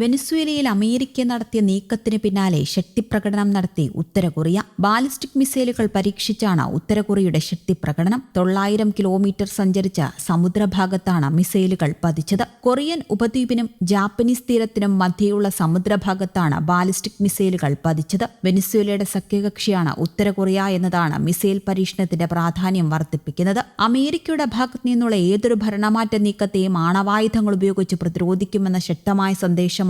വെനസ്വേലയിൽ America നടത്തിയ നീക്കത്തിന് പിന്നാലെ ശക്തിപ്രകടനം നടത്തി ഉത്തര കൊറിയ. ബാലിസ്റ്റിക് മിസൈലുകൾ പരീക്ഷിച്ചാണ് ഉത്തര കൊറിയയുടെ ശക്തിപ്രകടനം. 900 കിലോമീറ്റർ സഞ്ചരിച്ച സമുദ്രഭാഗത്താണ് മിസൈലുകൾ പതിച്ചത്. കൊറിയൻ ഉപദ്വീപിനും ജാപ്പനീസ് തീരത്തിനും മധ്യയുള്ള സമുദ്രഭാഗത്താണ് ബാലിസ്റ്റിക് മിസൈലുകൾ പതിച്ചത്. വെനസ്വേലയുടെ സഖ്യകക്ഷിയാണ് ഉത്തര കൊറിയ എന്നതാണ് മിസൈൽ പരീക്ഷണത്തിന്റെ പ്രാധാന്യം വർദ്ധിപ്പിക്കുന്നത്. അമേരിക്കയുടെ ഭാഗത്തു നിന്നുള്ള ഏതൊരു ഭരണമാറ്റ നീക്കത്തെയും ആണവായുധങ്ങൾ ഉപയോഗിച്ച് പ്രതിരോധിക്കുമെന്ന ശക്തമായ സന്ദേശം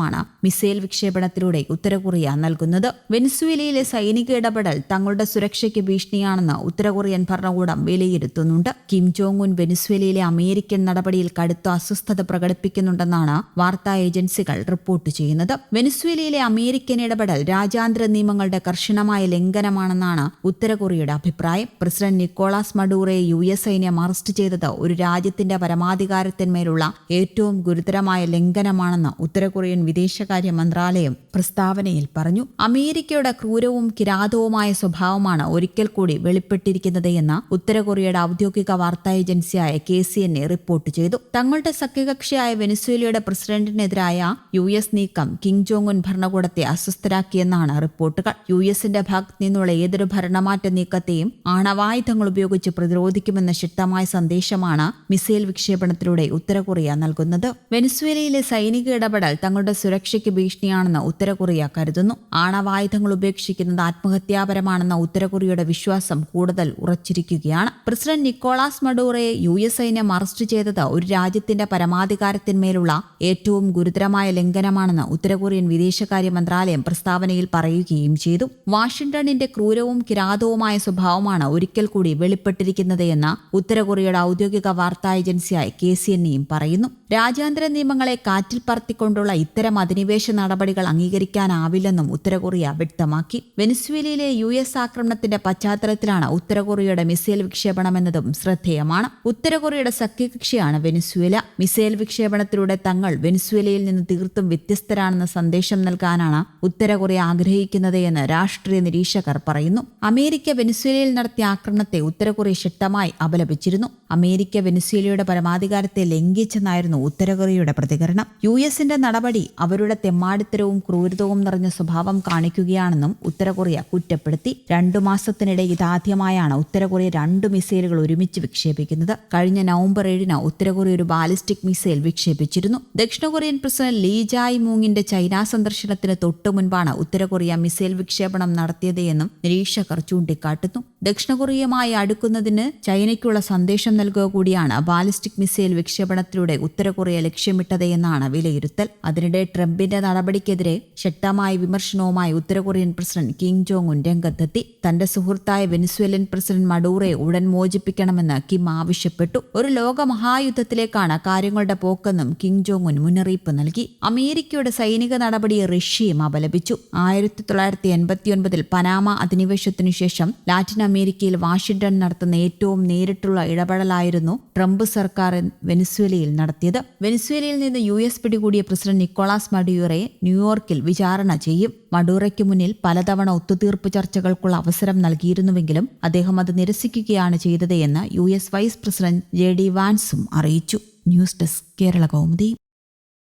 മിസൈൽ വിക്ഷേപണത്തിലൂടെ ഉത്തര കൊറിയ നൽകുന്നത്. വെനസ്വേലയിലെ സൈനിക ഇടപെടൽ തങ്ങളുടെ സുരക്ഷയ്ക്ക് ഭീഷണിയാണെന്ന് ഉത്തര കൊറിയൻ ഭരണകൂടം വിലയിരുത്തുന്നുണ്ട്. കിം ജോങ് ഉൻ വെനസ്വേലയിലെ അമേരിക്കൻ നടപടിയിൽ കടുത്ത അസ്വസ്ഥത പ്രകടിപ്പിക്കുന്നുണ്ടെന്നാണ് വാർത്താ ഏജൻസികൾ റിപ്പോർട്ട് ചെയ്യുന്നത്. വെനസ്വേലയിലെ അമേരിക്കൻ ഇടപെടൽ രാജ്യാന്തര നിയമങ്ങളുടെ കർശനമായ ലംഘനമാണെന്നാണ് ഉത്തര കൊറിയയുടെ അഭിപ്രായം. പ്രസിഡന്റ് നിക്കോളാസ് മഡൂറോയെ US സൈന്യം അറസ്റ്റ് ചെയ്തത് ഒരു രാജ്യത്തിന്റെ പരമാധികാരത്തിന്മേലുള്ള ഏറ്റവും ഗുരുതരമായ ലംഘനമാണെന്ന് ഉത്തര കൊറിയൻ വിദേശകാര്യ മന്ത്രാലയം പ്രസ്താവനയിൽ പറഞ്ഞു. അമേരിക്കയുടെ ക്രൂരവും കിരാതവുമായ സ്വഭാവമാണ് ഒരിക്കൽ കൂടി വെളിപ്പെട്ടിരിക്കുന്നത് എന്ന് ഉത്തര കൊറിയയുടെ ഔദ്യോഗിക വാർത്താ ഏജൻസിയായ KCNA റിപ്പോർട്ട് ചെയ്തു. തങ്ങളുടെ സഖ്യകക്ഷിയായ വെനസ്വേലയുടെ പ്രസിഡന്റിനെതിരായ US നീക്കം കിം ജോങ് ഉൻ ഭരണകൂടത്തെ അസ്വസ്ഥരാക്കിയെന്നാണ് റിപ്പോർട്ടുകൾ. USന്റെ ഭാഗത്തു നിന്നുള്ള ഏതൊരു ഭരണമാറ്റ നീക്കത്തെയും ആണവായുധങ്ങൾ ഉപയോഗിച്ച് പ്രതിരോധിക്കുമെന്ന ശക്തമായ സന്ദേശമാണ് മിസൈൽ വിക്ഷേപണത്തിലൂടെ ഉത്തര കൊറിയ നൽകുന്നത്. വെനസ്വേലയിലെ സൈനിക ഇടപെടൽ തങ്ങളുടെ സുരക്ഷയ്ക്ക് ഭീഷണിയാണെന്ന് ഉത്തര കൊറിയ കരുതുന്നു. ആണവായുധങ്ങൾ ഉപേക്ഷിക്കുന്നത് ആത്മഹത്യാപരമാണെന്ന ഉത്തര കൊറിയയുടെ വിശ്വാസം കൂടുതൽ ഉറച്ചിരിക്കുകയാണ്. പ്രസിഡന്റ് നിക്കോളാസ് മഡൂറോയെ US സൈന്യം അറസ്റ്റ് ചെയ്തത് ഒരു രാജ്യത്തിന്റെ പരമാധികാരത്തിന്മേലുള്ള ഏറ്റവും ഗുരുതരമായ ലംഘനമാണെന്ന് ഉത്തര കൊറിയൻ വിദേശകാര്യ മന്ത്രാലയം പ്രസ്താവനയിൽ പറയുകയും ചെയ്തു. വാഷിംഗ്ടണിന്റെ ക്രൂരവും കിരാതവുമായ സ്വഭാവമാണ് ഒരിക്കൽ കൂടി വെളിപ്പെട്ടിരിക്കുന്നത് എന്ന് ഉത്തര കൊറിയയുടെ ഔദ്യോഗിക വാർത്താ ഏജൻസിയായ KCNAയും പറയുന്നു. രാജ്യാന്തര നിയമങ്ങളെ കാറ്റിൽ പറത്തിക്കൊണ്ടുള്ള ഇത്തരം അധിനിവേശ നടപടികൾ അംഗീകരിക്കാനാവില്ലെന്നും ഉത്തര കൊറിയ വ്യക്തമാക്കി. വെനസ്വേലയിലെ US ആക്രമണത്തിന്റെ പശ്ചാത്തലത്തിലാണ് ഉത്തര കൊറിയയുടെ മിസൈൽ വിക്ഷേപണമെന്നതും ശ്രദ്ധേയമാണ്. ഉത്തര കൊറിയയുടെ സഖ്യകക്ഷിയാണ് വെനസ്വേല. മിസൈൽ വിക്ഷേപണത്തിലൂടെ തങ്ങൾ വെനസ്വേലയിൽ നിന്ന് തീർത്തും വ്യത്യസ്തരാണെന്ന സന്ദേശം നൽകാനാണ് ഉത്തര കൊറിയ ആഗ്രഹിക്കുന്നത് എന്ന് രാഷ്ട്രീയ നിരീക്ഷകർ പറയുന്നു. അമേരിക്ക വെനസ്വേലയിൽ നടത്തിയ ആക്രമണത്തെ ഉത്തര കൊറിയ ശക്തമായി അപലപിച്ചിരുന്നു. അമേരിക്ക വെനസ്വേലയുടെ പരമാധികാരത്തെ ലംഘിച്ചെന്നായിരുന്നു ഉത്തര കൊറിയയുടെ പ്രതികരണം. USന്റെ നടപടി അവരുടെ തെമ്മാടിത്തരവും ക്രൂരതവും നിറഞ്ഞ സ്വഭാവം കാണിക്കുകയാണെന്നും ഉത്തര കൊറിയ കുറ്റപ്പെടുത്തി. 2 മാസത്തിനിടെ ഇതാദ്യമായാണ് ഉത്തര കൊറിയ 2 മിസൈലുകൾ ഒരുമിച്ച് വിക്ഷേപിക്കുന്നത്. കഴിഞ്ഞ നവംബർ 7 ഉത്തര കൊറിയ ഒരു ബാലിസ്റ്റിക് മിസൈൽ വിക്ഷേപിച്ചിരുന്നു. ദക്ഷിണ കൊറിയൻ പ്രസിഡന്റ് ലീ ജായ് മൂങ്ങിന്റെ ചൈന സന്ദർശനത്തിന് തൊട്ടു മുൻപാണ് ഉത്തര കൊറിയ മിസൈൽ വിക്ഷേപണം നടത്തിയത് എന്നും നിരീക്ഷകർ ചൂണ്ടിക്കാട്ടുന്നു. ദക്ഷിണ കൊറിയയുമായി അടുക്കുന്നതിന് ചൈനയ്ക്കുള്ള സന്ദേശം നൽകുക കൂടിയാണ് ബാലിസ്റ്റിക് മിസൈൽ വിക്ഷേപണത്തിലൂടെ ഉത്തര കൊറിയ ലക്ഷ്യമിട്ടത് എന്നാണ് വിലയിരുത്തൽ. അതിനിടെ ട്രംപിന്റെ നടപടിക്കെതിരെ ശക്തമായ വിമർശനവുമായി ഉത്തര Korean president Kim Jong Un രംഗത്തെത്തി. തന്റെ സുഹൃത്തായ വെനസ്വേലൻ പ്രസിഡന്റ് മഡൂറോയെ ഉടൻ മോചിപ്പിക്കണമെന്ന് കിം ആവശ്യപ്പെട്ടു. ഒരു ലോക മഹായുദ്ധത്തിലേക്കാണ് കാര്യങ്ങളുടെ പോക്കെന്നും കിം ജോങ് ഉൻ മുന്നറിയിപ്പ് നൽകി. അമേരിക്കയുടെ സൈനിക നടപടിയെ റഷ്യയും അപലപിച്ചു. 1989 പനാമ അധിനിവേശത്തിനു ശേഷം ലാറ്റിൻ അമേരിക്കയിൽ വാഷിംഗ്ടൺ നടത്തുന്ന ഏറ്റവും നേരിട്ടുള്ള ഇടപെടലായിരുന്നു ട്രംപ് സർക്കാർ വെനസ്വേലയിൽ നടത്തിയത്. വെനസ്വേലയിൽ നിന്ന് US പിടികൂടിയ പ്രസിഡന്റ് നിക്കോളാസ് മഡൂറോയെ ന്യൂയോർക്കിൽ വിചാരണ ചെയ്യും. മഡൂറോയ്ക്ക് മുന്നിൽ പലതവണ ഒത്തുതീർപ്പ് ചർച്ചകൾക്കുള്ള അവസരം നൽകിയിരുന്നുവെങ്കിലും അദ്ദേഹം അത് നിരസിക്കുകയാണ് ചെയ്തത് എന്ന് US വൈസ് പ്രസിഡന്റ് JD വാൻസും അറിയിച്ചു. News desk Kerala Kaumudi.